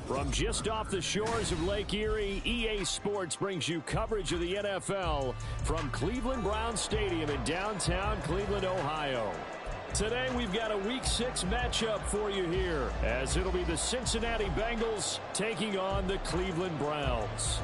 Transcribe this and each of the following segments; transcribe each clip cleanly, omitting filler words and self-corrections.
From just off the shores of Lake Erie, EA Sports brings you coverage of the NFL from Cleveland Browns Stadium in downtown Cleveland, Ohio. Today we've got a Week 6 matchup for you here, as it'll be the Cincinnati Bengals taking on the Cleveland Browns.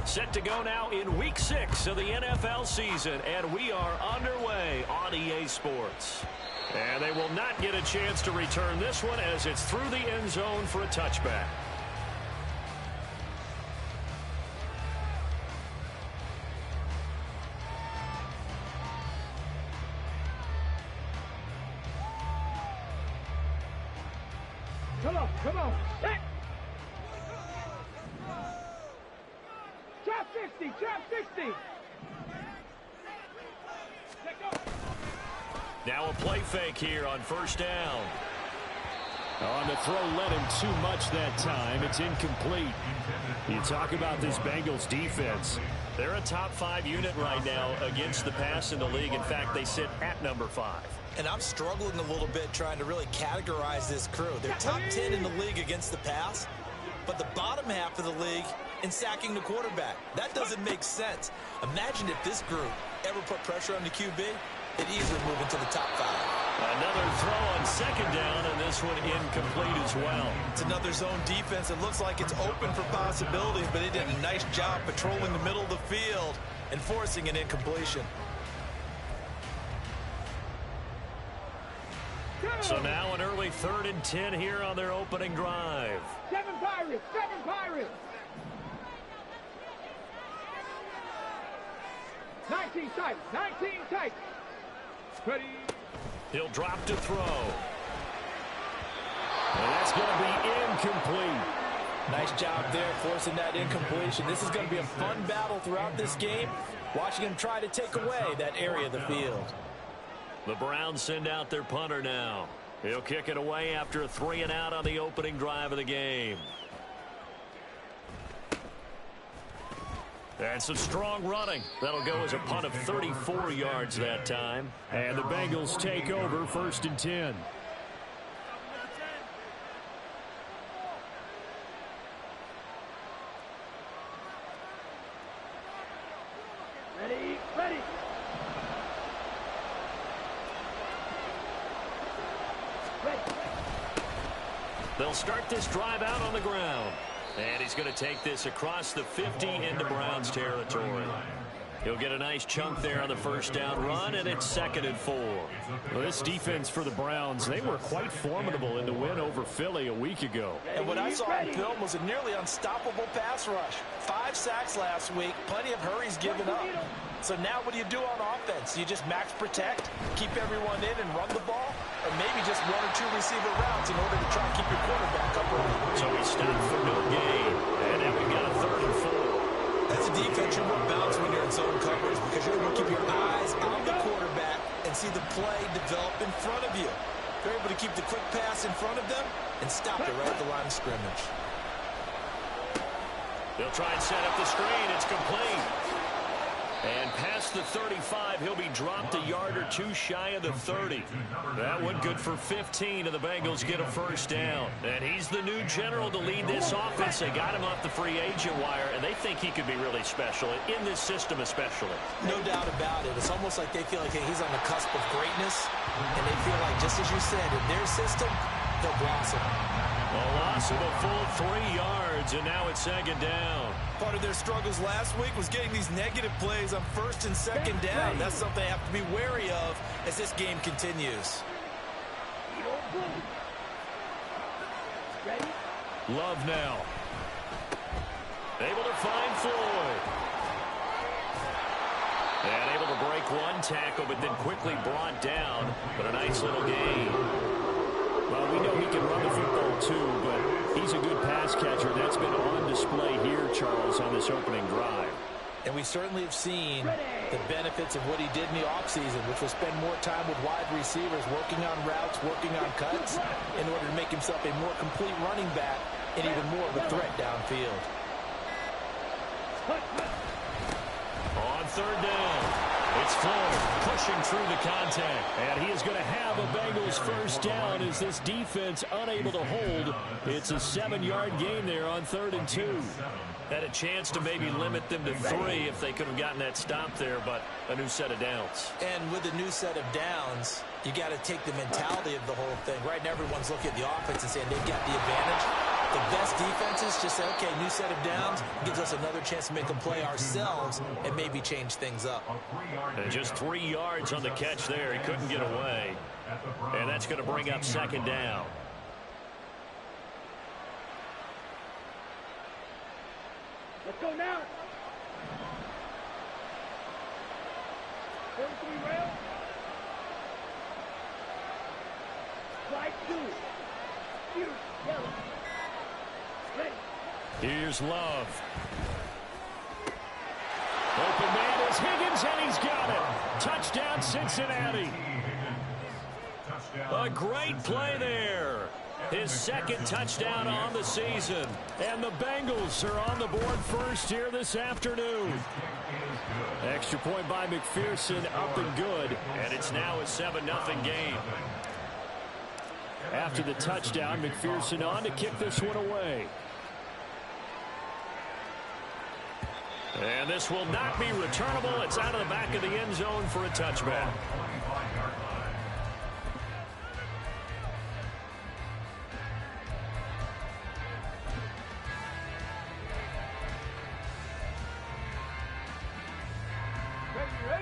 Set to go now in Week 6 of the NFL season, and we are underway on EA Sports. And they will not get a chance to return this one as it's through the end zone for a touchback. Come on, come on. Hey. Trap 60, trap 60. Now a play fake here on first down. On the throw, led him too much that time. It's incomplete. You talk about this Bengals defense. They're a top 5 unit right now against the pass in the league. In fact, they sit at number 5. And I'm struggling a little bit trying to really categorize this crew. They're top 10 in the league against the pass, but the bottom half of the league in sacking the quarterback. That doesn't make sense. Imagine if this group ever put pressure on the QB, it'd easily move into the top 5. Another throw on second down, and this one incomplete as well. It's another zone defense. It looks like it's open for possibilities, but they did a nice job patrolling the middle of the field and forcing an incompletion. So now an early 3rd and 10 here on their opening drive. 7 Pirates, 7 Pirates. 19 tight, 19 tight. Ready. He'll drop to throw. And that's going to be incomplete. Nice job there forcing that incompletion. This is going to be a fun battle throughout this game, watching him try to take away that area of the field. The Browns send out their punter now. He'll kick it away after a 3 and out on the opening drive of the game. And some strong running. That'll go as a punt of 34 yards that time. And the Bengals take over 1st and 10. Ready, ready. They'll start this drive out on the ground. And he's going to take this across the 50 into Browns territory. He'll get a nice chunk there on the first down run, and it's 2nd and 4. Well, this defense for the Browns, they were quite formidable in the win over Philly a week ago. And what I saw in film was a nearly unstoppable pass rush. 5 sacks last week, plenty of hurries given up. So now what do you do on offense? You just max protect, keep everyone in and run the ball, or maybe just 1 or 2 receiver routes in order to try and keep your quarterback upright. So he stopped for no gain, and now we've got a 3rd and 4. As a defense, you're more balanced when you're in zone coverage because you're able to keep your eyes on the quarterback and see the play develop in front of you. You're able to keep the quick pass in front of them and stop it right at the line of scrimmage. They'll try and set up the screen. It's complete. And past the 35, he'll be dropped a yard or 2 shy of the 30. That one good for 15, and the Bengals get a first down. And he's the new general to lead this offense. They got him off the free agent wire, and they think he could be really special, in this system especially. No doubt about it. It's almost like they feel like he's on the cusp of greatness, and they feel like, just as you said, in their system, they'll blossom. A loss of a full 3 yards, and now it's 2nd down. Part of their struggles last week was getting these negative plays on 1st and 2nd down. That's something they have to be wary of as this game continues. Love now. Able to find Floyd. And able to break 1 tackle, but then quickly brought down. But a nice little gain. Well, we know he can run the football too, but he's a good pass catcher. That's been on display here, Charles, on this opening drive. And we certainly have seen the benefits of what he did in the offseason, which was spend more time with wide receivers, working on routes, working on cuts, in order to make himself a more complete running back and even more of a threat downfield. On third down, it's Floyd pushing through the contact. And he is going to have a Bengals first down as this defense unable to hold. It's a 7-yard gain there on 3rd and 2. Had a chance to maybe limit them to 3 if they could have gotten that stop there, but a new set of downs. And with a new set of downs, you got to take the mentality of the whole thing. Right now, everyone's looking at the offense and saying they've got the advantage. The best defenses just say, okay, new set of downs gives us another chance to make a play ourselves and maybe change things up. And just 3 yards on the catch there. He couldn't get away. And that's going to bring up 2nd down. Let's go now. 43 rail. Strike 2. Shoot. Yellow. Ready. Here's Love. Open man is Higgins, and he's got it. Touchdown, Cincinnati. A great play there. His 2nd touchdown on the season. And the Bengals are on the board first here this afternoon. Extra point by McPherson, up and good. And it's now a 7-0 game. After the touchdown, McPherson on to kick this one away. And this will not be returnable. It's out of the back of the end zone for a touchback.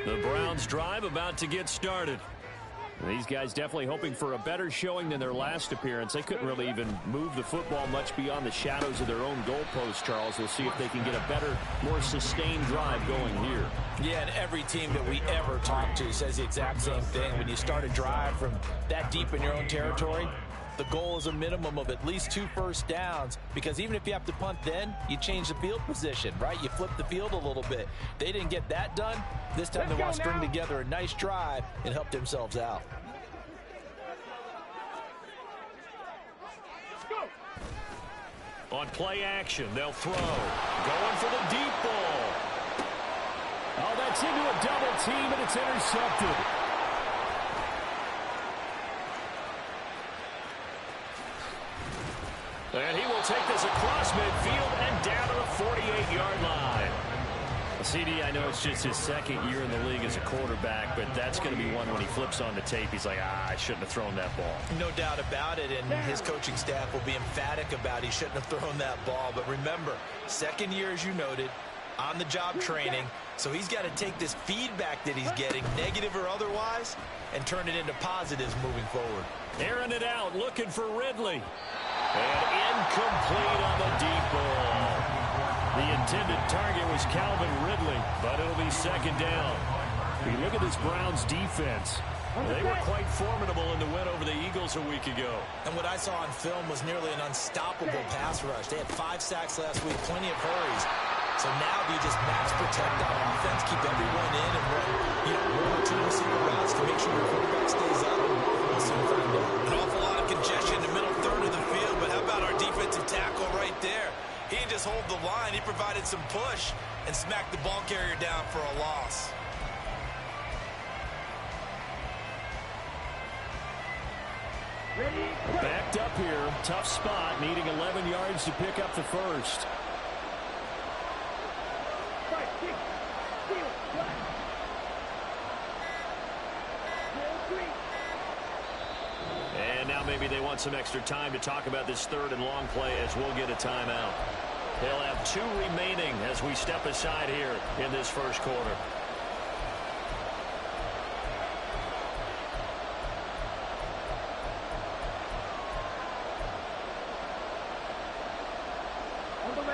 The Browns drive about to get started. These guys definitely hoping for a better showing than their last appearance. They couldn't really even move the football much beyond the shadows of their own goalpost, Charles. We'll see if they can get a better, more sustained drive going here. Yeah, and every team that we ever talk to says the exact same thing. When you start a drive from that deep in your own territory, the goal is a minimum of at least 2 first downs, because even if you have to punt then, you change the field position, right? You flip the field a little bit. They didn't get that done. This time they want to string together a nice drive and help themselves out. On play action, they'll throw. Going for the deep ball. Oh, that's into a double team, and it's intercepted. And he will take this across midfield and down to the 48-yard line. CD, I know it's just his 2nd year in the league as a quarterback, but that's going to be one when he flips on the tape. He's like, I shouldn't have thrown that ball. No doubt about it, and his coaching staff will be emphatic about he shouldn't have thrown that ball. But remember, 2nd year, as you noted, on-the-job training, so he's got to take this feedback that he's getting, negative or otherwise, and turn it into positives moving forward. Airing it out, looking for Ridley. And incomplete on the deep ball. The intended target was Calvin Ridley, but it'll be 2nd down. We look at this Browns defense. They were quite formidable in the win over the Eagles a week ago. And what I saw on film was nearly an unstoppable pass rush. They had 5 sacks last week, plenty of hurries. So now do you just max protect on offense, keep everyone in, and run, 1 or 2 receiver routes to make sure your quarterback stays up? We'll soon find out. An awful lot of congestion in the middle third of the field, but how about our defensive tackle right there? He didn't just hold the line, he provided some push and smacked the ball carrier down for a loss. Backed up here, tough spot, needing 11 yards to pick up the first. And now maybe they want some extra time to talk about this 3rd and long play as we'll get a timeout. They'll have 2 remaining as we step aside here in this first quarter.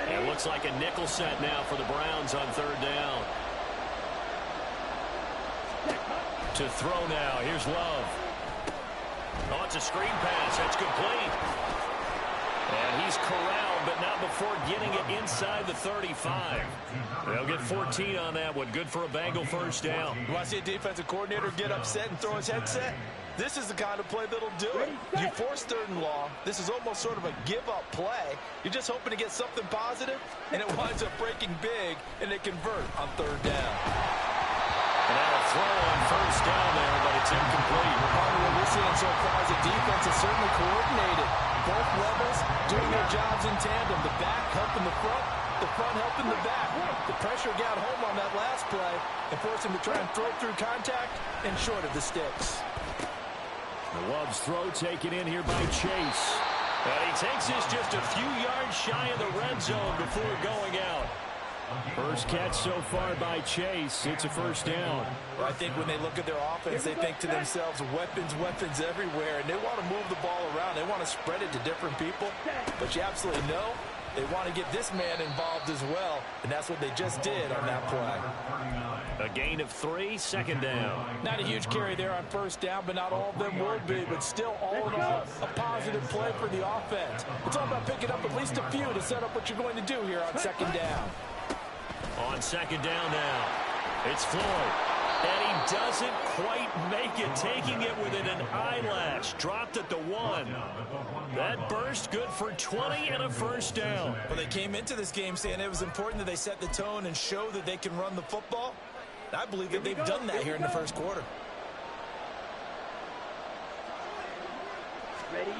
It looks like a nickel set now for the Browns on 3rd down. To throw now. Here's Love. Oh, it's a screen pass. That's complete. And he's corralled but not before getting it inside the 35. They'll get 14 on that one. Good for a Bengal first down. You want to see a defensive coordinator get upset and throw his headset? This is the kind of play that'll do it. You force 3rd and long. This is almost sort of a give-up play. You're just hoping to get something positive, and it winds up breaking big, and they convert on 3rd down. And now a throw on first down there, but it's incomplete. Part of what we're seeing so far is the defense is certainly coordinated. Both levels doing their jobs in tandem. The back helping the front helping the back. The pressure got home on that last play and forced him to try and throw through contact and short of the sticks. The Love's throw taken in here by Chase. And he takes this just a few yards shy of the red zone before going out. First catch so far by Chase. It's a first down. Well, I think when they look at their offense, they think to themselves, weapons everywhere, and they want to move the ball around. They want to spread it to different people. But you absolutely know they want to get this man involved as well, and that's what they just did on that play. A gain of 3, second down. Not a huge carry there on first down, but not all of them will be. But still, all in all, a positive play for the offense. It's all about picking up at least a few to set up what you're going to do here on second down. On second down now, it's Floyd. And he doesn't quite make it, taking it within an eyelash. Dropped at the 1. That burst good for 20 and a first down. Well, they came into this game saying it was important that they set the tone and show that they can run the football. I believe that they've done that here in the first quarter. Ready?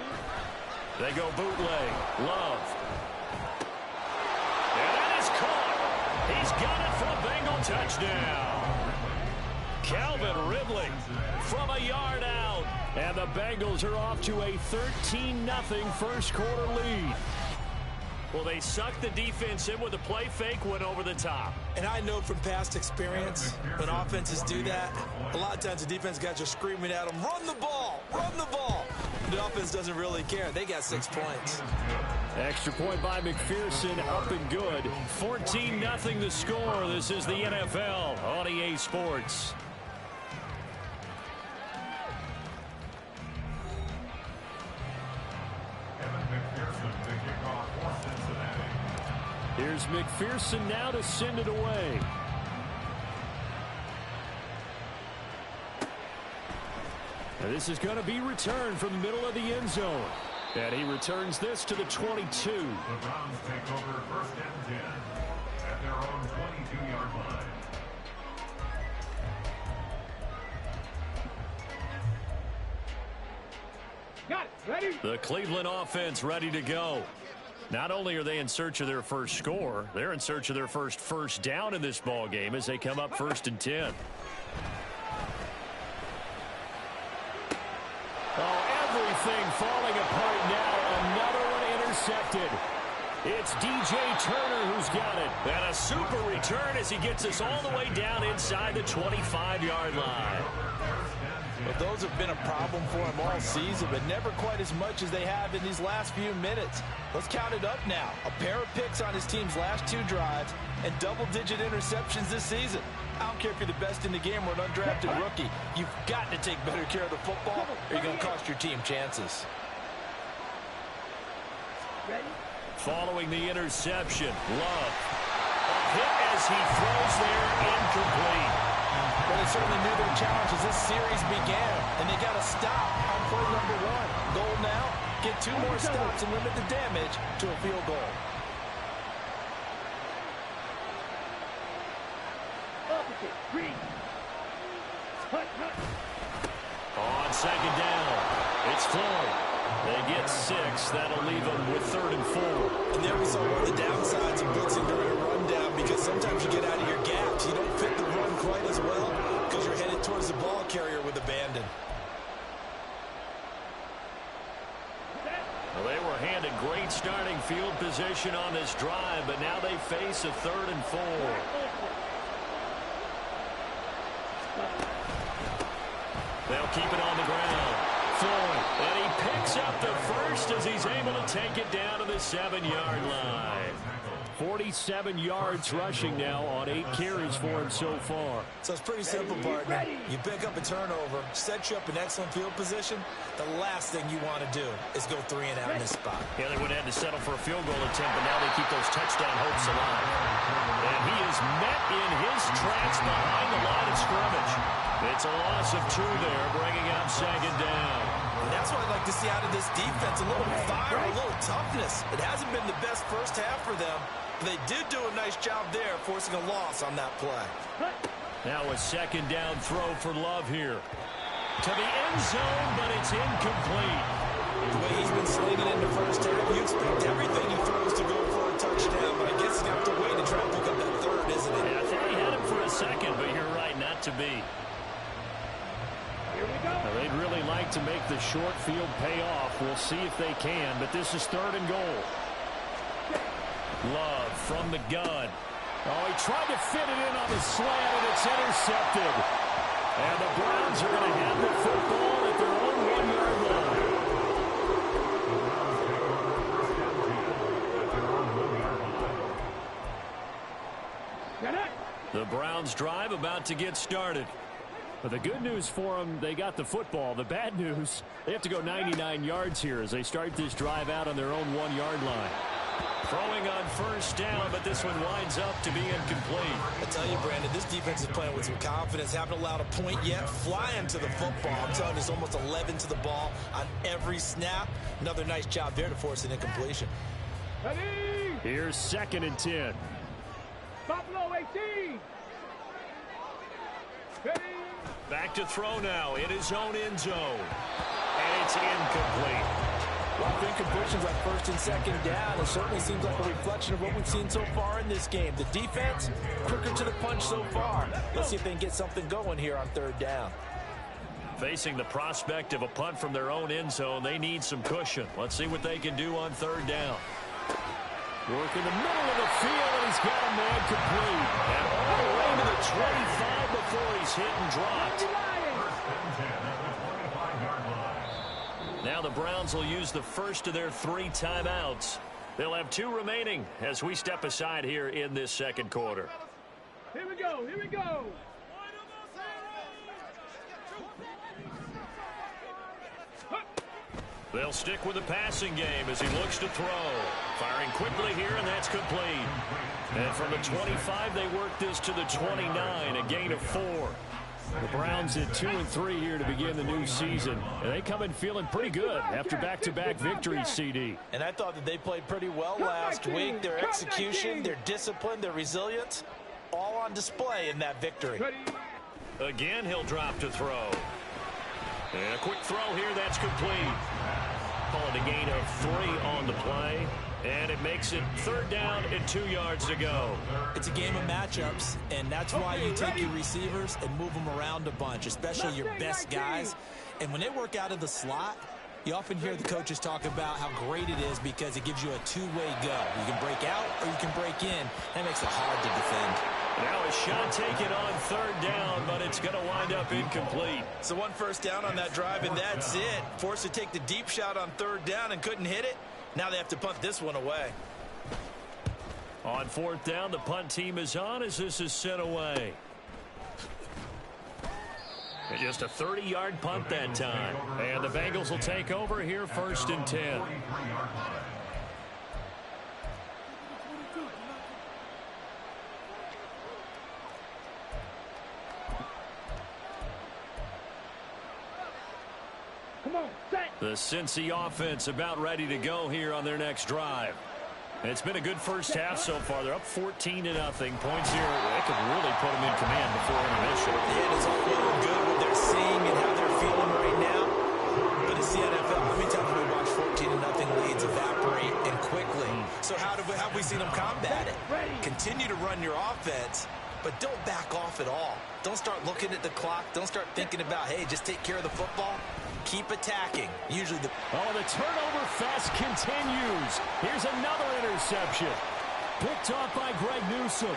They go bootleg. Love. And that is caught. He's got it for a Bengal touchdown. Calvin Ridley from a yard out. And the Bengals are off to a 13-0 first quarter lead. Well, they sucked the defense in with a play fake, went over the top. And I know from past experience, when offenses do that, a lot of times the defense guys are screaming at them, run the ball, run the ball. The offense doesn't really care. They got 6 points. Extra point by McPherson, up and good. 14-0 the score. This is the NFL on EA Sports. Here's McPherson now to send it away. Now this is going to be returned from the middle of the end zone. And he returns this to the 22. The Browns take over 1st and 10 at their own 22-yard line. Got it. Ready? The Cleveland offense ready to go. Not only are they in search of their first score, they're in search of their first down in this ball game as they come up 1st and 10. Oh, everything falling apart now. Another one intercepted. It's DJ Turner who's got it. And a super return as he gets us all the way down inside the 25-yard line. But those have been a problem for him all season, but never quite as much as they have in these last few minutes. Let's count it up now. A pair of picks on his team's last 2 drives and double-digit interceptions this season. I don't care if you're the best in the game or an undrafted rookie. You've got to take better care of the football or you're going to cost your team chances. Ready? Following the interception, Love. A hit as he throws there, incomplete. Well, they certainly knew their challenge as this series began, and they got to stop on play number 1. Goal now, get 2 more stops and limit the damage to a field goal. Opposite. Green. Hut, hut. On second down, it's Floyd. They get 6. That'll leave them with 3rd and 4. And there we saw one of the downsides of blitzing during a rundown, because sometimes you get out of your gaps. You don't fit the run quite as well because you're headed towards the ball carrier with abandon. Well, they were handed great starting field position on this drive, but now they face a 3rd and 4. They'll keep it on the ground. Floyd, and he picks up the first as he's able to take it down to the 7-yard line. 47 yards rushing now on 8 carries for him so far. So it's pretty simple, partner. You pick up a turnover, set you up in excellent field position. The last thing you want to do is go 3 and out in this spot. Yeah, they would have had to settle for a field goal attempt, but now they keep those touchdown hopes alive. And he is met in his tracks behind the line of scrimmage. It's a loss of 2 there, bringing out 2nd down. And that's what I'd like to see out of this defense, a little fire, a little toughness. It hasn't been the best first half for them, but they did do a nice job there, forcing a loss on that play. Now a 2nd down throw for Love here. To the end zone, but it's incomplete. The way he's been slinging in the first half, you expect everything he throws to go for a touchdown, but I guess he's going to have to wait to try and pick up that 3rd, isn't it? Yeah, I think he had him for a second, but you're right, not to be. Now, they'd really like to make the short field pay off. We'll see if they can, but this is 3rd and goal. Love from the gun. Oh, he tried to fit it in on the slant, and it's intercepted. And the Browns are going to have the football at their own 1-yard line. The Browns drive about to get started. But the good news for them, they got the football. The bad news, they have to go 99 yards here as they start this drive out on their own 1-yard line. Throwing on 1st down, but this one winds up to be incomplete. I tell you, Brandon, this defense is playing with some confidence. Haven't allowed a point yet. Flying to the football. I'm telling you, it's almost 11 to the ball on every snap. Another nice job there to force an incompletion. Here's 2nd and 10. Buffalo 18. Back to throw now in his own end zone. And it's incomplete. A lot of incompletions on 1st and 2nd down. It certainly seems like a reflection of what we've seen so far in this game. The defense, quicker to the punch so far. Let's see if they can get something going here on 3rd down. Facing the prospect of a punt from their own end zone, they need some cushion. Let's see what they can do on 3rd down. Work in the middle of the field, and he's got a man complete. And all the way to the 25 before he's hit and dropped. Now the Browns will use the first of their 3 timeouts. They'll have 2 remaining as we step aside here in this 2nd quarter. Here we go, here we go. They'll stick with the passing game as he looks to throw. Firing quickly here, and that's complete. And from the 25, they work this to the 29, a gain of 4. The Browns at 2-3 here to begin the new season. And they come in feeling pretty good after back-to-back victories, CD. And I thought that they played pretty well last week. Their execution, their discipline, their resilience, all on display in that victory. Again, he'll drop to throw. And a quick throw here, that's complete. Call it a gain of 3 on the play. And it makes it 3rd down and 2 yards to go. It's a game of matchups, and that's why you take your receivers and move them around a bunch, especially your best guys. And when they work out of the slot, you often hear the coaches talk about how great it is because it gives you a 2-way go. You can break out or you can break in. That makes it hard to defend. Now a shot taken on 3rd down, but it's going to wind up incomplete. So 1 first down on that drive, and that's it. Forced to take the deep shot on 3rd down and couldn't hit it. Now they have to punt this one away. On 4th down, the punt team is on as this is sent away. And just a 30-yard punt that time. And the Bengals will take over here 1st and 10. The Cincy offense about ready to go here on their next drive. It's been a good first half so far. They're up 14-0. Points here. They could really put them in command before intermission. Yeah, it's all well and good what they're seeing and how they're feeling right now. But it's the NFL. How many times have we watched 14-0 leads evaporate and quickly? So how have we seen them combat it? Continue to run your offense, but don't back off at all. Don't start looking at the clock. Don't start thinking about, hey, just take care of the football. Keep attacking. Usually the turnover fest continues. Here's another interception. Picked off by Greg Newsome.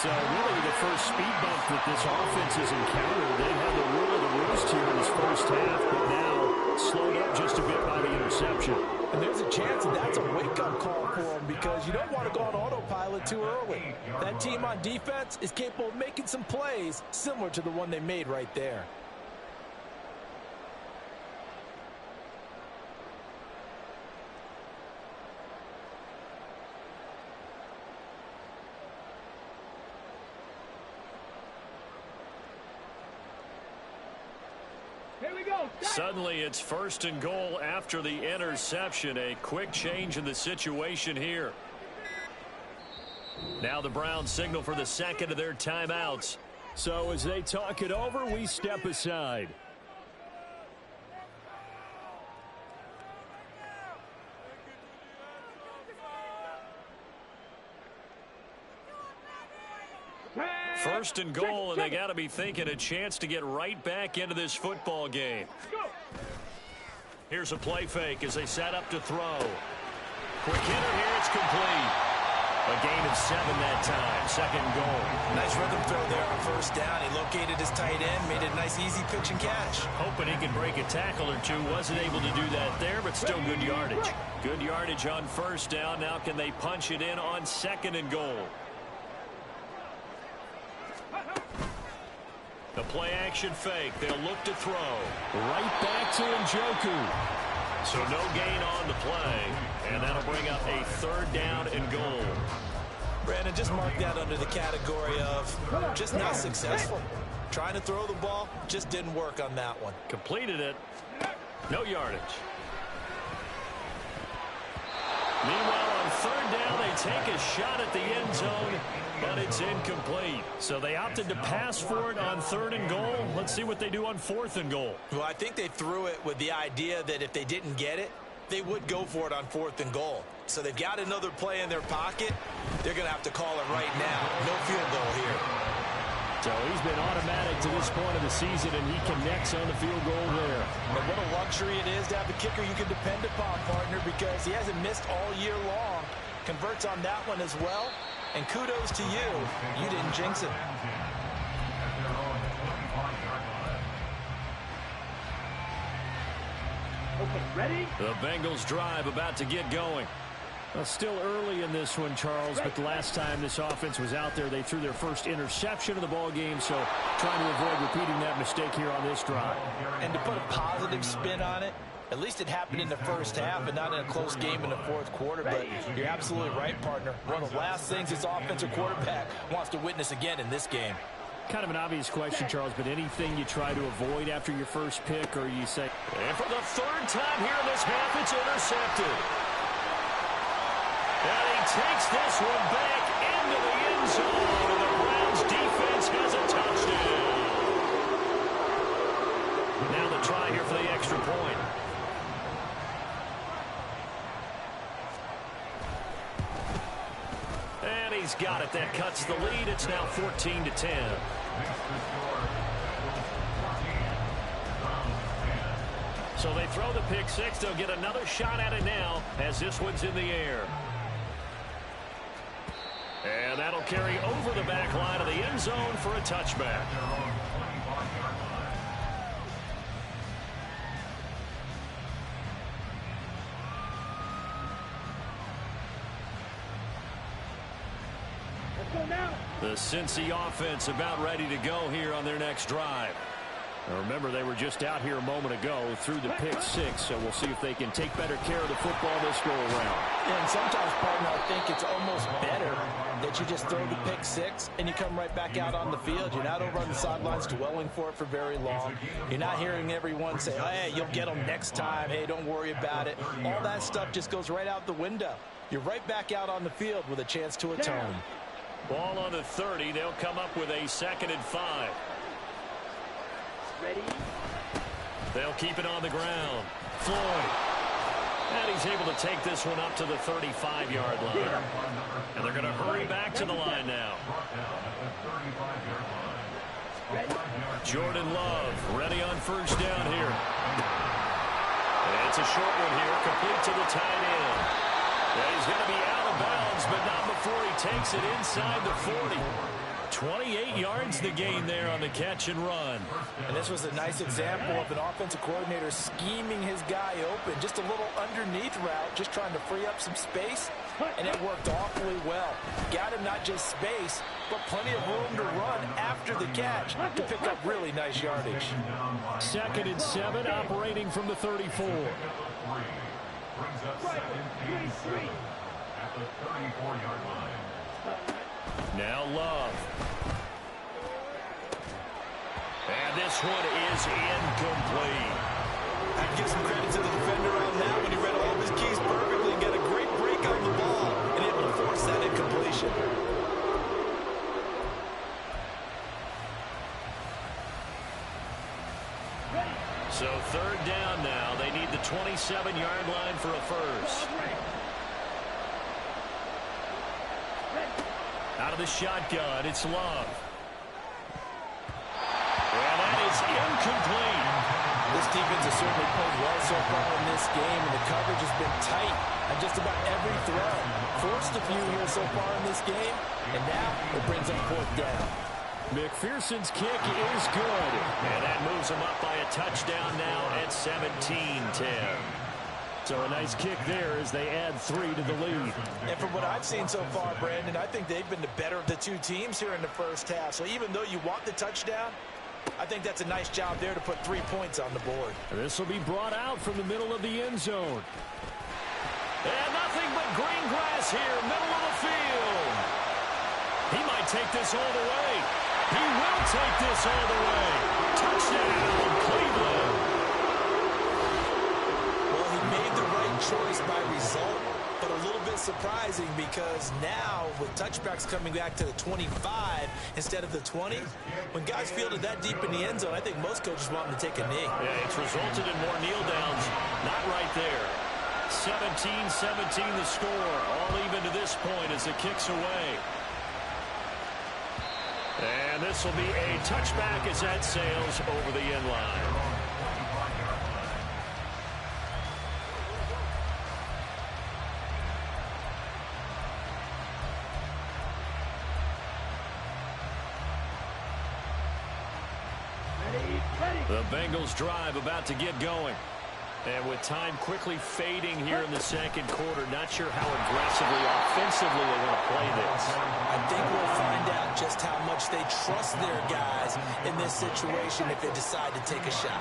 So really the first speed bump that this offense has encountered. They've had the rule of the roost here in this first half, but now gets slowed up just a bit by the interception. And there's a chance that that's a wake-up call for him because you don't want to go on autopilot too early. That team on defense is capable of making some plays similar to the one they made right there. Here we go. Suddenly it's 1st and goal after the interception. A quick change in the situation here. Now the Browns signal for the second of their timeouts. So as they talk it over, we step aside. First and goal, and they got to be thinking a chance to get right back into this football game. Here's a play fake as they set up to throw. Quick hitter here, it's complete. A gain of 7 that time, 2nd and goal. Nice rhythm throw there on 1st down. He located his tight end, made it a nice easy pitch and catch. Hoping he can break a tackle or two. Wasn't able to do that there, but still good yardage. Good yardage on 1st down. Now can they punch it in on 2nd and goal? The play action fake. They'll look to throw. Right back to Njoku. So no gain on the play. And that'll bring up a 3rd down and goal. Brandon, just mark that under the category of just not successful. Trying to throw the ball, just didn't work on that one. Completed it. No yardage. Meanwhile, on 3rd down, they take a shot at the end zone, but it's incomplete. So they opted to pass for it on 3rd and goal. Let's see what they do on 4th and goal. Well, I think they threw it with the idea that if they didn't get it, they would go for it on 4th and goal. So they've got another play in their pocket. They're going to have to call it right now. No field goal here. So he's been automatic to this point of the season, and he connects on the field goal there. But what a luxury it is to have a kicker you can depend upon, partner, because he hasn't missed all year long. Converts on that one as well. And kudos to you. You didn't jinx it. Okay, ready? The Bengals drive about to get going. Well, still early in this one, Charles, but the last time this offense was out there, they threw their first interception of the ball game, so trying to avoid repeating that mistake here on this drive. And to put a positive spin on it, at least it happened in the 1st half and not in a close game in the 4th quarter, but you're absolutely right, partner. One of the last things this offensive quarterback wants to witness again in this game. Kind of an obvious question, Charles, but anything you try to avoid after your first pick, or you say... And for the 3rd time here in this half, it's intercepted. And he takes this one back into the end zone, and the Browns defense has a touchdown. Now the try here for the extra point. And he's got it. That cuts the lead. It's now 14-10. So they throw the pick six. They'll get another shot at it now as this one's in the air. And that'll carry over the back line of the end zone for a touchback. Let's go now. The Cincy offense about ready to go here on their next drive. Now remember, they were just out here a moment ago through the pick six, so we'll see if they can take better care of the football this go around. And sometimes, partner, I think it's almost better that you just throw the pick six and you come right back out on the field. You're not over on the sidelines dwelling for it for very long. You're not hearing everyone say, oh, hey, you'll get them next time. Hey, don't worry about it. All that stuff just goes right out the window. You're right back out on the field with a chance to atone. Ball on the 30. They'll come up with a 2nd and 5. Ready? They'll keep it on the ground. Floyd. And he's able to take this one up to the 35-yard line. And they're going to hurry back to the line now. Jordan Love ready on first down here. And it's a short one here, complete to the tight end. And he's going to be out of bounds, but not before he takes it inside the 40. 28 yards the gain there on the catch and run. And this was a nice example of an offensive coordinator scheming his guy open. Just a little underneath route, just trying to free up some space, and it worked awfully well. Got him not just space, but plenty of room to run after the catch to pick up really nice yardage. 2nd and 7, operating from the 34. Brings up 2nd and 7 at the 34-yard line. Now Love. And this one is incomplete. I'd give some credit to the defender on that when he read all of his keys perfectly and got a great break on the ball and able to force that incompletion. So 3rd down now. They need the 27-yard line for a first. Out of the shotgun, it's Love. Well, that is incomplete. This defense has certainly played well so far in this game, and the coverage has been tight on just about every throw. Forced a few here so far in this game, and now it brings up 4th down. McPherson's kick is good. And that moves him up by a touchdown now at 17-10. So a nice kick there as they add 3 to the lead. And from what I've seen so far, Brandon, I think they've been the better of the two teams here in the first half. So even though you want the touchdown, I think that's a nice job there to put 3 points on the board. This will be brought out from the middle of the end zone. And nothing but green grass here, middle of the field. He might take this all the way. He will take this all the way. Touchdown, Cleveland. Well, he made the right choice by result, but a little bit surprising because now with touchbacks coming back to the 25 instead of the 20, when guys fielded that deep in the end zone, I think most coaches want them to take a knee. Yeah, it's resulted in more kneel downs. Not right there. 17-17 the score. All even to this point as the kick's away. And this will be a touchback as that sails over the end line. The Bengals drive about to get going. And with time quickly fading here in the 2nd quarter, not sure how aggressively, offensively they want to play this. I think we'll find out just how much they trust their guys in this situation if they decide to take a shot.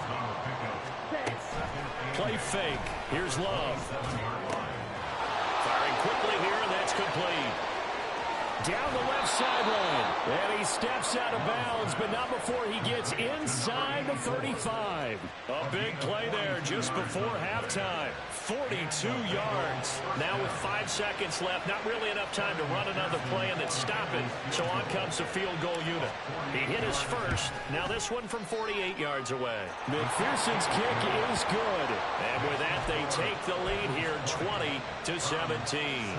Play fake. Here's Love. Firing quickly here, and that's complete. Down the left sideline. And he steps out of bounds, but not before he gets inside the 35. A big play there just before halftime. 42 yards. Now with 5 seconds left, not really enough time to run another play and then stop it. So on comes the field goal unit. He hit his first. Now this one from 48 yards away. McPherson's kick is good. And with that, they take the lead here 20-17.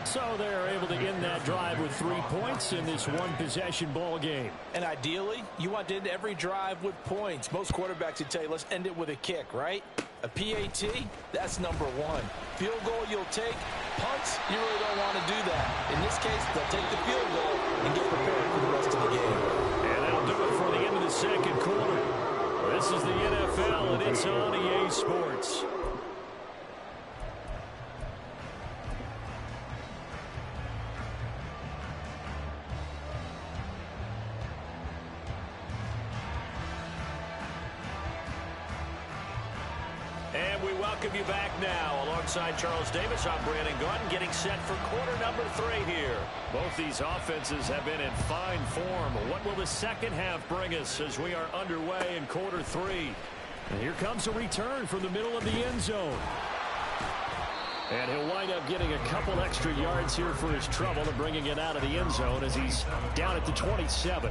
So they're able to end that drive with 3 points in this one-possession ball game. And ideally, you want to end every drive with points. Most quarterbacks would tell you, let's end it with a kick, right? A PAT, that's number 1. Field goal you'll take. Punts, you really don't want to do that. In this case, they'll take the field goal and get prepared for the rest of the game. And that'll do it for the end of the 2nd quarter. This is the NFL, and it's on EA Sports. And we welcome you back now. Alongside Charles Davis, I'm Brandon Gunn, getting set for quarter number 3 here. Both these offenses have been in fine form. What will the second half bring us as we are underway in quarter 3? And here comes a return from the middle of the end zone. And he'll wind up getting a couple extra yards here for his trouble and bringing it out of the end zone as he's down at the 27.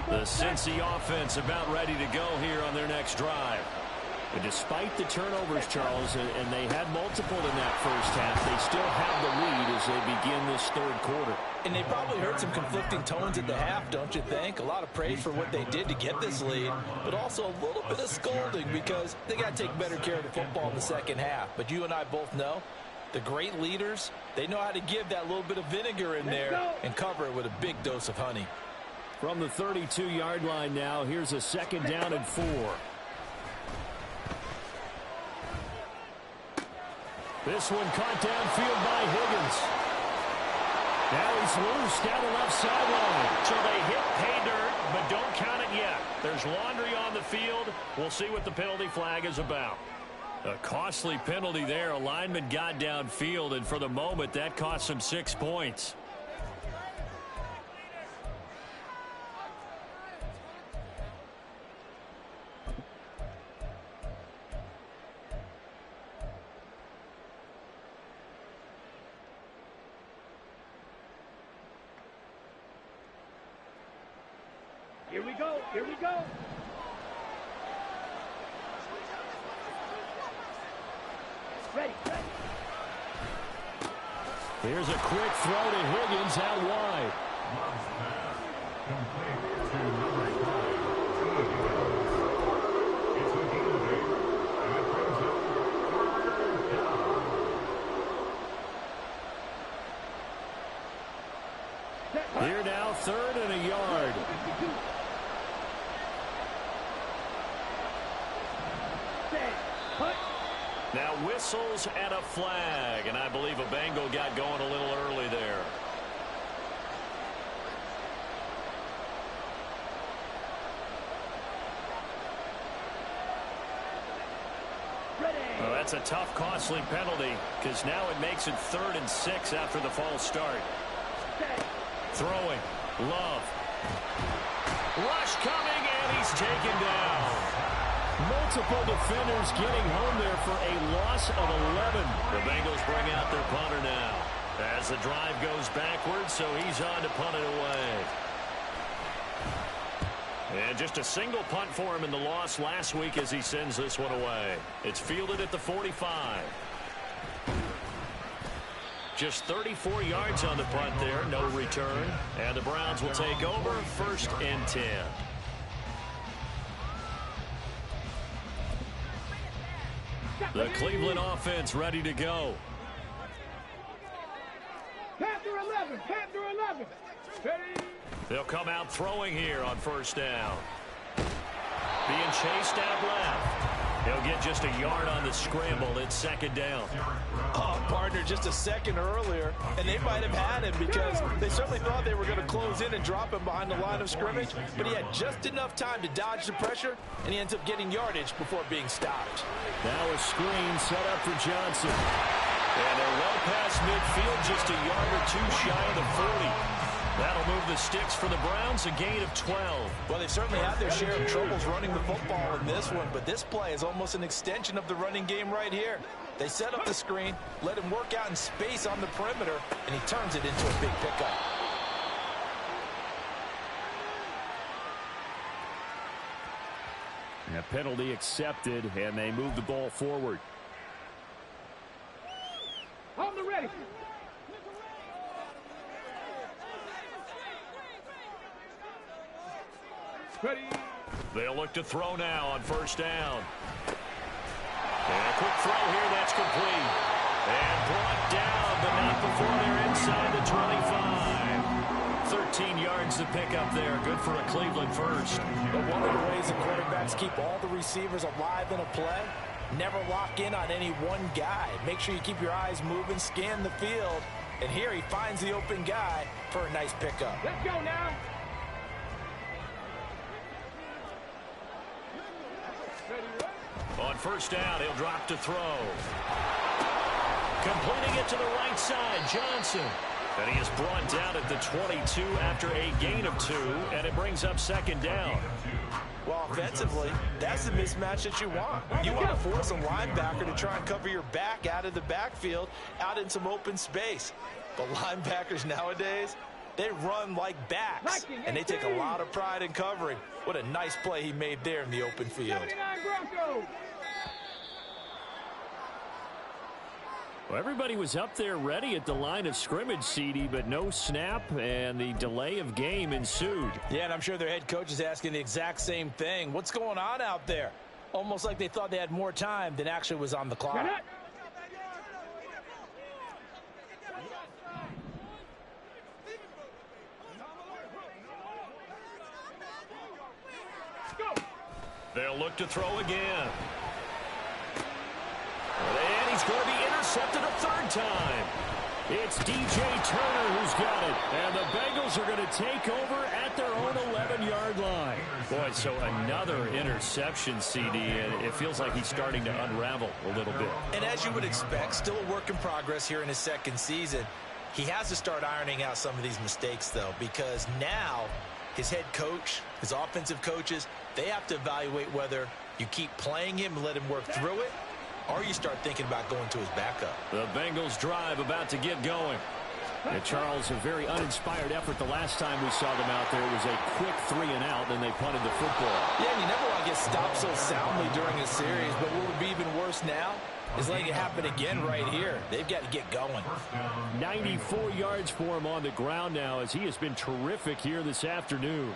The Cincy offense about ready to go here on their next drive. And despite the turnovers, Charles, and they had multiple in that first half, they still have the lead as they begin this 3rd quarter. And they probably heard some conflicting tones at the half, don't you think? A lot of praise for what they did to get this lead, but also a little bit of scolding because they got to take better care of the football in the second half. But you and I both know the great leaders, they know how to give that little bit of vinegar in there and cover it with a big dose of honey. From the 32-yard line now, here's a 2nd down and 4. This one caught downfield by Higgins. Now he's loose down the left sideline. So they hit pay dirt, but don't count it yet. There's laundry on the field. We'll see what the penalty flag is about. A costly penalty there. A lineman got downfield, and for the moment, that cost him 6 points. Here we go. Here we go. Ready. Here's a quick throw to Higgins out wide. Here now, 3rd and a yard. Now whistles and a flag, and I believe a Bengal got going a little early there. Well, that's a tough, costly penalty because now it makes it 3rd and 6 after the false start. Throwing, Love. Rush coming, and he's taken down. Multiple defenders getting home there for a loss of 11. The Bengals bring out their punter now as the drive goes backwards, so he's on to punt it away. And just a single punt for him in the loss last week as he sends this one away. It's fielded at the 45. Just 34 yards on the punt there, no return. And the Browns will take over, 1st and 10. The Cleveland offense ready to go. Panther 11, Panther 11. Ready. They'll come out throwing here on 1st down. Being chased out left. He'll get just a yard on the scramble. It's 2nd down. Oh, partner, just a second earlier, and they might have had him because they certainly thought they were going to close in and drop him behind the line of scrimmage, but he had just enough time to dodge the pressure, and he ends up getting yardage before being stopped. Now a screen set up for Johnson. And they're well past midfield, just a yard or two shy of the 40. That'll move the sticks for the Browns, a gain of 12. Well, they certainly had their share of troubles running the football in this one, but this play is almost an extension of the running game right here. They set up the screen, let him work out in space on the perimeter, and he turns it into a big pickup. And a penalty accepted, and they move the ball forward. On the ready. Ready. They'll look to throw now on 1st down. And a quick throw here, that's complete. And brought down, but not before they're inside the 25. 13 yards to pick up there. Good for a Cleveland first. But one of the ways the quarterbacks keep all the receivers alive in a play, never lock in on any one guy. Make sure you keep your eyes moving, scan the field. And here he finds the open guy for a nice pickup. Let's go now. On 1st down, he'll drop to throw. Completing it to the right side, Johnson. And he is brought down at the 22 after a gain of 2, and it brings up 2nd down. Well, offensively, that's the mismatch that you want. You want to force a linebacker to try and cover your back out of the backfield, out in some open space. But linebackers nowadays, they run like backs, and they take a lot of pride in covering. What a nice play he made there in the open field. 79 Broncos. Well, everybody was up there ready at the line of scrimmage, CD, but no snap, and the delay of game ensued. Yeah, and I'm sure their head coach is asking the exact same thing. What's going on out there? Almost like they thought they had more time than actually was on the clock. They'll look to throw again. And he's going to be intercepted a third time. It's DJ Turner who's got it. And the Bengals are going to take over at their own 11-yard line. Boy, so another interception, CD, and it feels like he's starting to unravel a little bit. And as you would expect, still a work in progress here in his second season. He has to start ironing out some of these mistakes, though, because now his head coach, his offensive coaches, they have to evaluate whether you keep playing him and let him work through it, or you start thinking about going to his backup. The Bengals drive about to get going. And Charles, a very uninspired effort the last time we saw them out there. It was a quick 3-and-out, and they punted the football. Yeah, and you never want to get stopped so soundly during a series, but what would be even worse now is letting it happen again right here. They've got to get going. 94 yards for him on the ground now, as he has been terrific here this afternoon.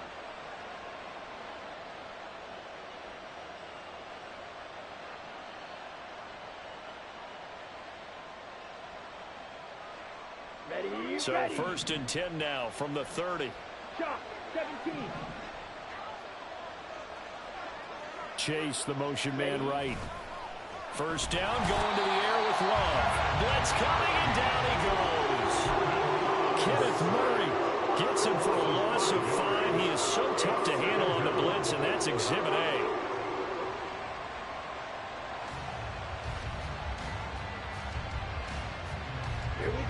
So first and 10 now from the 30. Shot, 17. Chase, the motion man right. First down, going to the air with Love. Blitz coming, and down he goes. Kenneth Murray gets him for a loss of 5. He is so tough to handle on the blitz, and that's Exhibit A.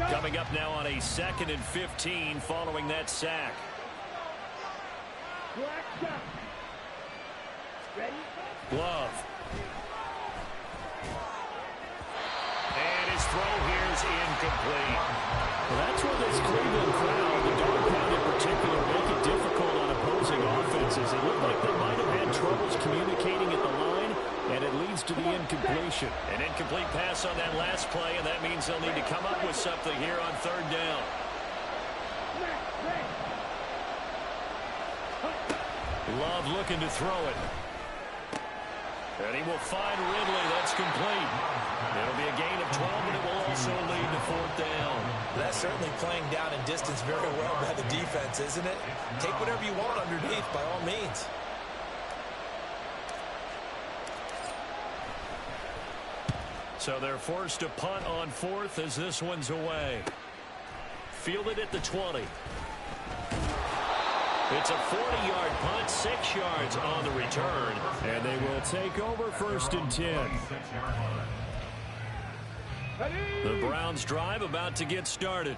Coming up now on a 2nd and 15 following that sack. Black shot. Ready? Love. And his throw here is incomplete. Well, that's where this Cleveland crowd, the dog pound in particular, make it difficult on opposing offenses. It looked like they might have had troubles communicating at the line, and it leads to the incompletion. An incomplete pass on that last play, and that means they'll need to come up with something here on 3rd down. Love looking to throw it. And he will find Ridley. That's complete. It'll be a gain of 12, but it will also lead to 4th down. That's certainly playing down in distance very well by the defense, isn't it? Take whatever you want underneath, by all means. So they're forced to punt on 4th as this one's away. Fielded at the 20. It's a 40-yard punt, 6 yards on the return, and they will take over 1st and 10. The Browns drive about to get started.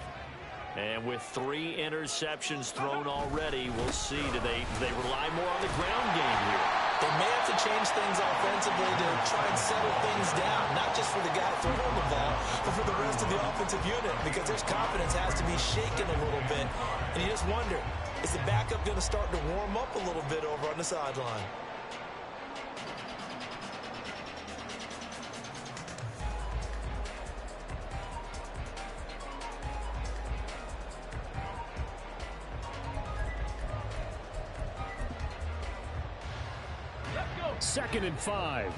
And with 3 interceptions thrown already, we'll see. Do they rely more on the ground game here? They may have to change things offensively to try and settle things down, not just for the guy throwing the ball, but for the rest of the offensive unit, because their confidence has to be shaken a little bit. And you just wonder, is the backup going to start to warm up a little bit over on the sideline? Second and 5.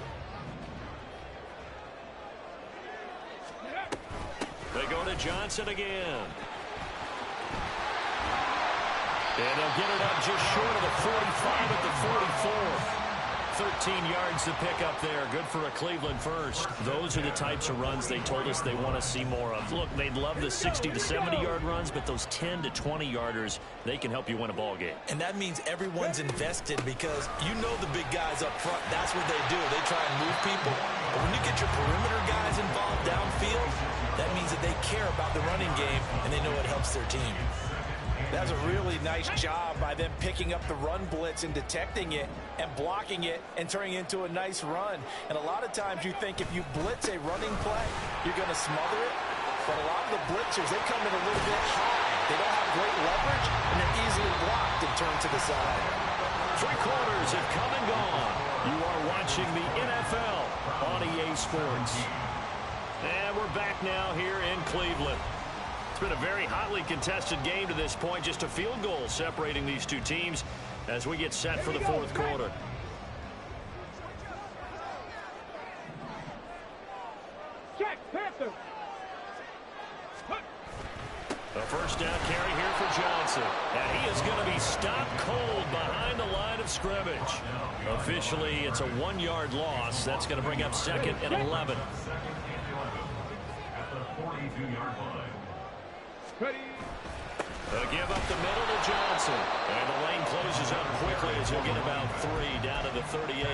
They go to Johnson again. And they'll get it up just short of the 45 at the 44. 13 yards to pick up there. Good for a Cleveland first. Those are the types of runs they told us they want to see more of. Look, they'd love the 60 to 70-yard runs, but those 10 to 20-yarders, they can help you win a ball game. And that means everyone's invested, because you know the big guys up front, that's what they do. They try and move people. But when you get your perimeter guys involved downfield, that means that they care about the running game, and they know it helps their team. That's a really nice job by them picking up the run blitz and detecting it and blocking it and turning it into a nice run. And a lot of times you think if you blitz a running play, you're going to smother it. But a lot of the blitzers, they come in a little bit high. They don't have great leverage, and they're easily blocked and turned to the side. 3 quarters have come and gone. You are watching the NFL on EA Sports. And we're back now here in Cleveland. It's been a very hotly contested game to this point. Just a field goal separating these two teams as we get set for the fourth quarter. Check, Panther. A first down carry here for Johnson. And he is going to be stopped cold behind the line of scrimmage. Officially, it's a 1-yard loss. That's going to bring up second and 11. At the 42-yard line. Ready. They'll give up the middle to Johnson. And the lane closes up quickly as he'll get about 3 down to the 38.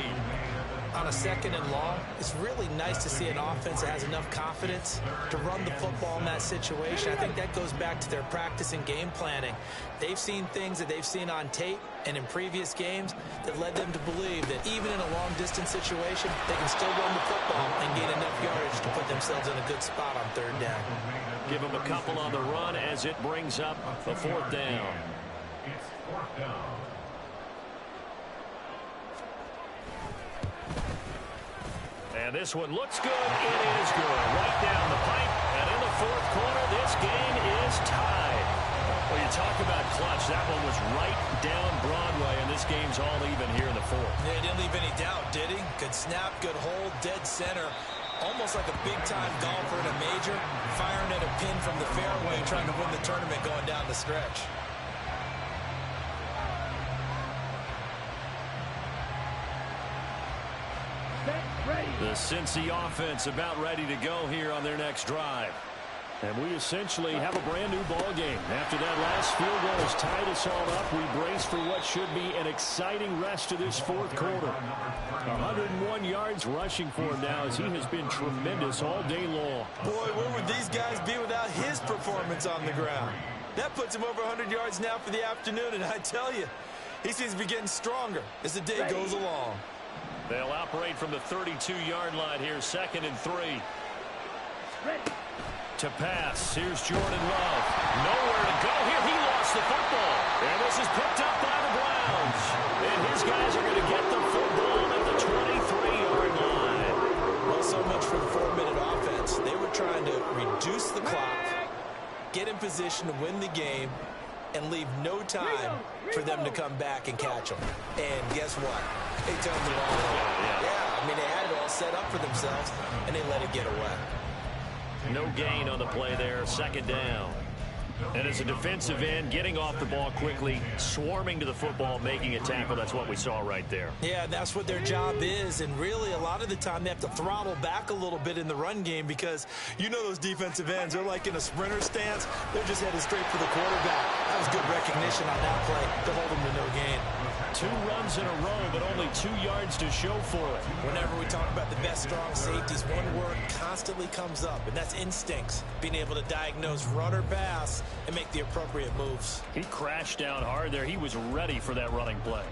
On a second and long, it's really nice to see an offense that has enough confidence to run the football in that situation. I think that goes back to their practice and game planning. They've seen things that they've seen on tape and in previous games that led them to believe that even in a long-distance situation, they can still run the football and gain enough yardage to put themselves in a good spot on third down. Give them a couple on the run as it brings up a fourth down. It's fourth down. And this one looks good. It is good. Right down the pipe. And in the fourth quarter, this game is tied. Well, you talk about clutch. That one was right down Broadway, and this game's all even here in the fourth. Yeah, he didn't leave any doubt, did he? Good snap, good hold, dead center. Almost like a big-time golfer in a major, firing at a pin from the fairway, trying to win the tournament going down the stretch. The Cincy offense about ready to go here on their next drive. And we essentially have a brand new ball game. After that last field goal has tied us all up, we brace for what should be an exciting rest of this fourth quarter. 101 yards rushing for him now as he has been tremendous all day long. Boy, where would these guys be without his performance on the ground? That puts him over 100 yards now for the afternoon, and I tell you, he seems to be getting stronger as the day goes along. They'll operate from the 32-yard line here, second and 3. Ready. To pass, here's Jordan Love. Nowhere to go here. He lost the football. And this is picked up by the Browns. And his guys are going to get the football at the 23-yard line. Well, so much for the 4-minute offense. They were trying to reduce the clock, get in position to win the game, and leave no time for them to come back and catch them. And guess what? They turned the ball over. Yeah, I mean, they had it all set up for themselves, and they let it get away. No gain on the play there, second down. And as a defensive end, getting off the ball quickly, swarming to the football, making a tackle, that's what we saw right there. Yeah, that's what their job is, and really a lot of the time they have to throttle back a little bit in the run game because you know those defensive ends, they're like in a sprinter stance. They're just headed straight for the quarterback. That was good recognition on that play to hold them to no gain. 2 runs in a row, but only 2 yards to show for it. Whenever we talk about the best strong safeties, one word constantly comes up, and that's instincts. Being able to diagnose run or pass and make the appropriate moves. He crashed down hard there. He was ready for that running play.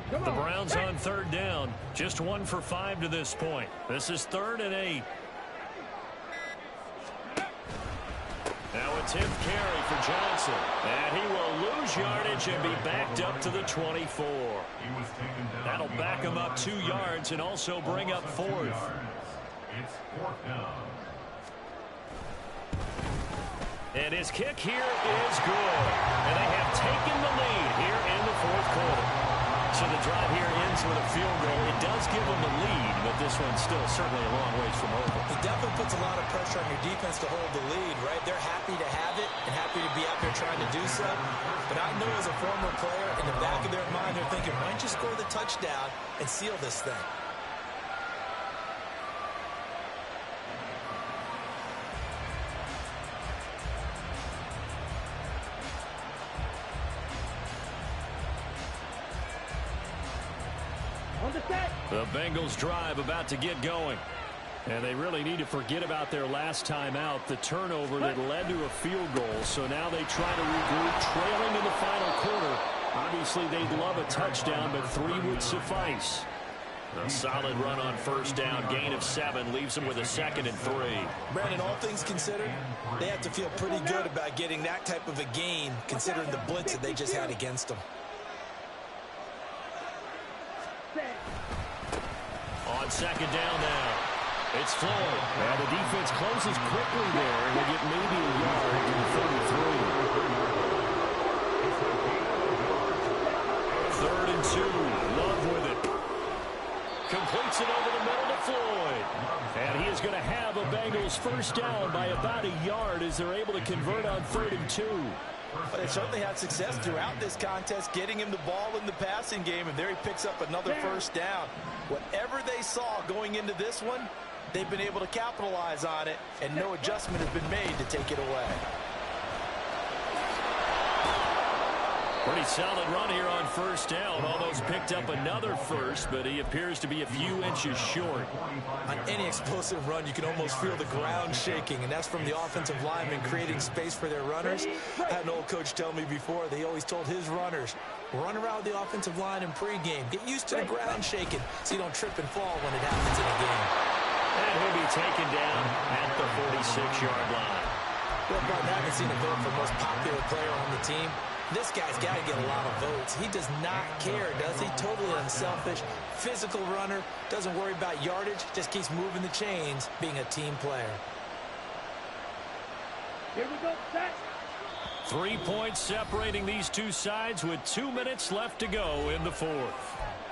The Browns on third down. Just 1 for 5 to this point. This is 3rd and 8. Now a 10th carry for Johnson. And he will lose yardage and be backed up to the 24. That'll back him up 2 yards and also bring up 4th. It's 4th down. And his kick here is good. And they have taken the lead here in the fourth quarter. So the drive here ends with a field goal. It does give them the lead, but this one's still certainly a long ways from over. It definitely puts a lot of pressure on your defense to hold the lead, right? They're happy to have it and happy to be out there trying to do so. But I know as a former player, in the back of their mind, they're thinking, why don't you score the touchdown and seal this thing? The Bengals drive about to get going. And they really need to forget about their last time out, the turnover that led to a field goal. So now they try to regroup, trailing in the final quarter. Obviously, they'd love a touchdown, but 3 would suffice. A solid run on first down. Gain of 7 leaves him with a 2nd and 3. Brandon, all things considered, they have to feel pretty good about getting that type of a gain considering the blitz that they just had against them. On 2nd down now. It's Floyd. And the defense closes quickly there. He'll get maybe a yard to the 33. 3rd and 2. Love with it. Completes it over the middle to Floyd. And he is going to have a Bengals first down by about a yard as they're able to convert on 3rd and 2. But they certainly had success throughout this contest, getting him the ball in the passing game, and there he picks up another first down. Whatever they saw going into this one, they've been able to capitalize on it, and no adjustment has been made to take it away. Pretty solid run here on first down. Almost picked up another first, but he appears to be a few inches short. On any explosive run, you can almost feel the ground shaking, and that's from the offensive linemen creating space for their runners. I had an old coach tell me before, they always told his runners, run around the offensive line in pregame. Get used to the ground shaking so you don't trip and fall when it happens in a game. And he'll be taken down at the 46-yard line. Well, Barton, I haven't seen a vote for most popular player on the team. This guy's got to get a lot of votes. He does not care, does he? Totally unselfish, physical runner, doesn't worry about yardage, just keeps moving the chains, being a team player. Here we go, set. 3 points separating these two sides with 2 minutes left to go in the 4th.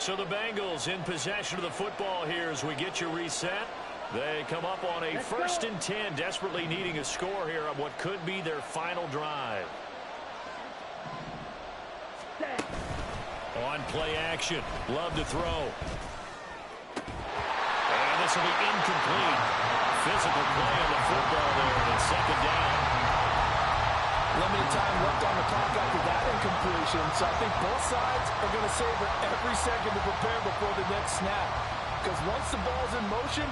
So the Bengals in possession of the football here as we get you reset. They come up on a 1st and 10, desperately needing a score here on what could be their final drive. On play action, Love to throw. And this will be incomplete. Physical play on the football there, and it's 2nd down. Limited time left on the clock after that incompletion, so I think both sides are going to savor every second to prepare before the next snap. Because once the ball's in motion,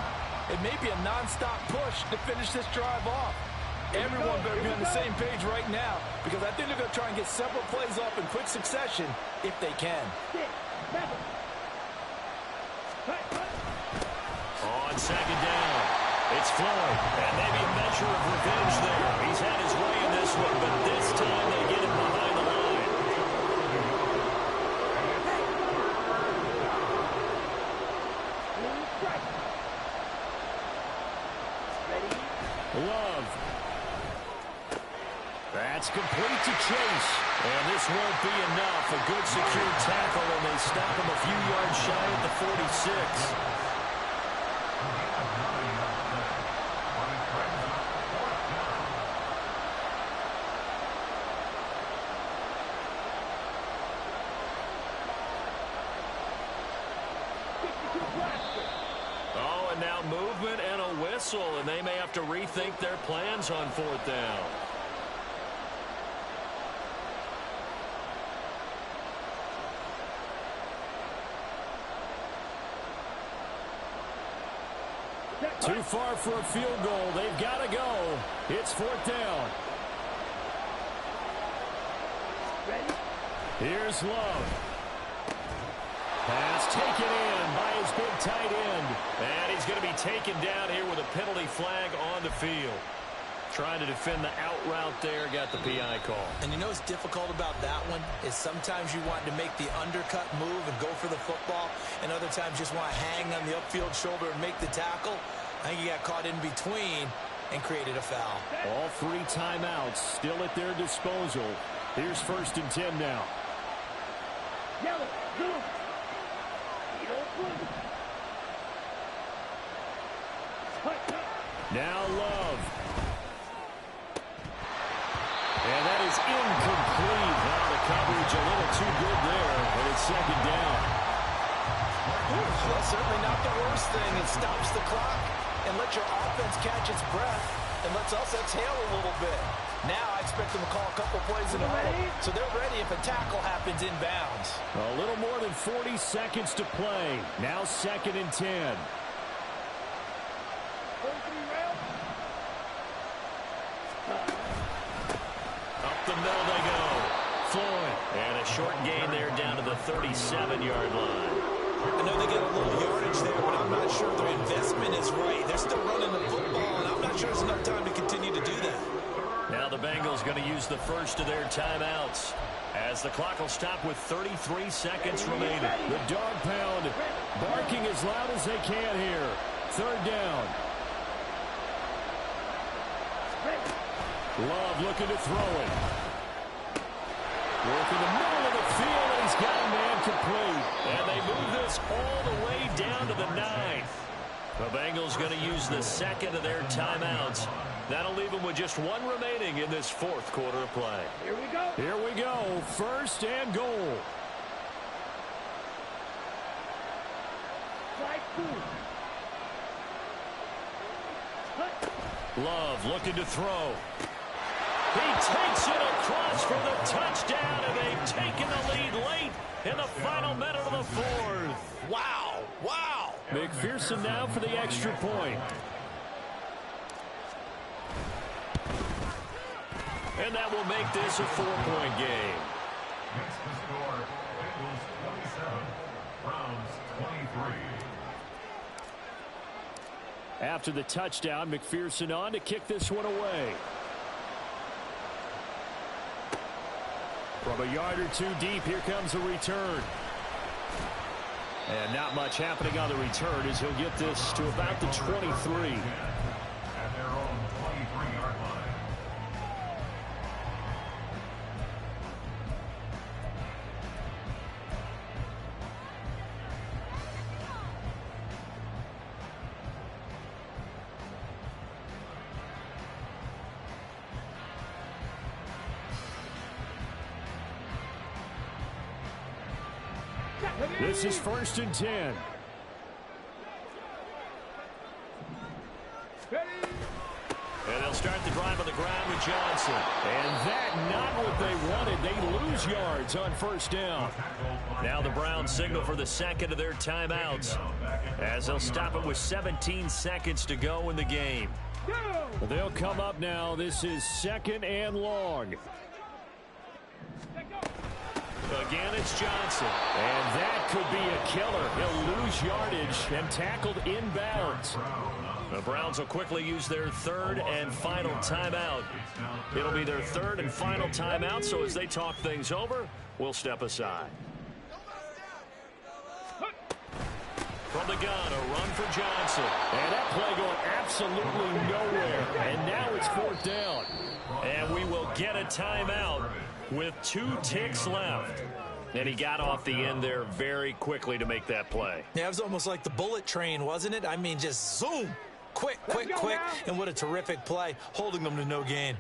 it may be a non-stop push to finish this drive off. Everyone better be on the same page right now, because I think they're going to try and get several plays off in quick succession if they can. On 2nd down, it's Floyd, and maybe a measure of revenge there. He's had his way in this one, but this time they get him behind the line. Love. That's complete to Chase. And this won't be enough. A good secure tackle, and they stop him a few yards shy at the 46. Oh, and now movement and a whistle, and they may have to rethink their plans on 4th down. Too far for a field goal. They've got to go. It's 4th down. Here's Love. Pass taken in by his big tight end. And he's going to be taken down here with a penalty flag on the field. Trying to defend the out route there, got the PI call. And you know what's difficult about that one is sometimes you want to make the undercut move and go for the football, and other times just want to hang on the upfield shoulder and make the tackle. I think he got caught in between and created a foul. All 3 timeouts still at their disposal. Here's 1st and 10 now. Yellow, blue. Now Love. And that is incomplete. Now the coverage a little too good there, and it's 2nd down. Well, certainly not the worst thing. It stops the clock and lets your offense catch its breath and lets us exhale a little bit. Now I expect them to call a couple plays in a row, so they're ready if a tackle happens inbounds. A little more than 40 seconds to play. Now 2nd and 10. Up the middle they go. Floyd. And a short gain there down to the 37-yard line. I know they got a little yardage there, but I'm not sure their investment is right. They're still running the football, and I'm not sure there's enough time to continue to do that. Now the Bengals going to use the first of their timeouts as the clock will stop with 33 seconds remaining. The dog pound barking as loud as they can here. Third down. Love looking to throw it. Work in the middle of the field, and he's got a man complete. And they move this all the way down to the 9. The Bengals going to use the second of their timeouts. That'll leave them with just one remaining in this fourth quarter of play. Here we go. Here we go. First and goal. Strike 2. Love looking to throw. He takes it across for the touchdown, and they've taken the lead late in the final minute of the fourth. Wow. Wow. McPherson now for the extra point. And that will make this a 4-point game. Next to score, Bengals 27, Browns 23. After the touchdown, McPherson on to kick this one away. From a yard or two deep, here comes a return. And not much happening on the return as he'll get this to about the 23. At their own 23-yard line. This is first and 10. And they'll start the drive on the ground with Johnson. And that not what they wanted. They lose yards on first down. Now the Browns signal for the second of their timeouts as they'll stop it with 17 seconds to go in the game. They'll come up now. This is second and long. Again, it's Johnson. And that could be a killer. He'll lose yardage and tackled inbounds. The Browns will quickly use their third and final timeout. It'll be their third and final timeout, so as they talk things over, we'll step aside. From the gun, a run for Johnson. And that play going absolutely nowhere. And now it's fourth down. And we will get a timeout with 2 ticks left. And he got off the end there very quickly to make that play. Yeah, it was almost like the bullet train, wasn't it? I mean, just zoom. Quick, quick, quick. And what a terrific play, holding them to no gain.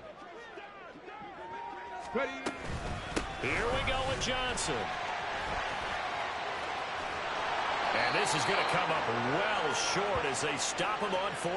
Ready. Here we go with Johnson. And this is going to come up well short as they stop him on 4th.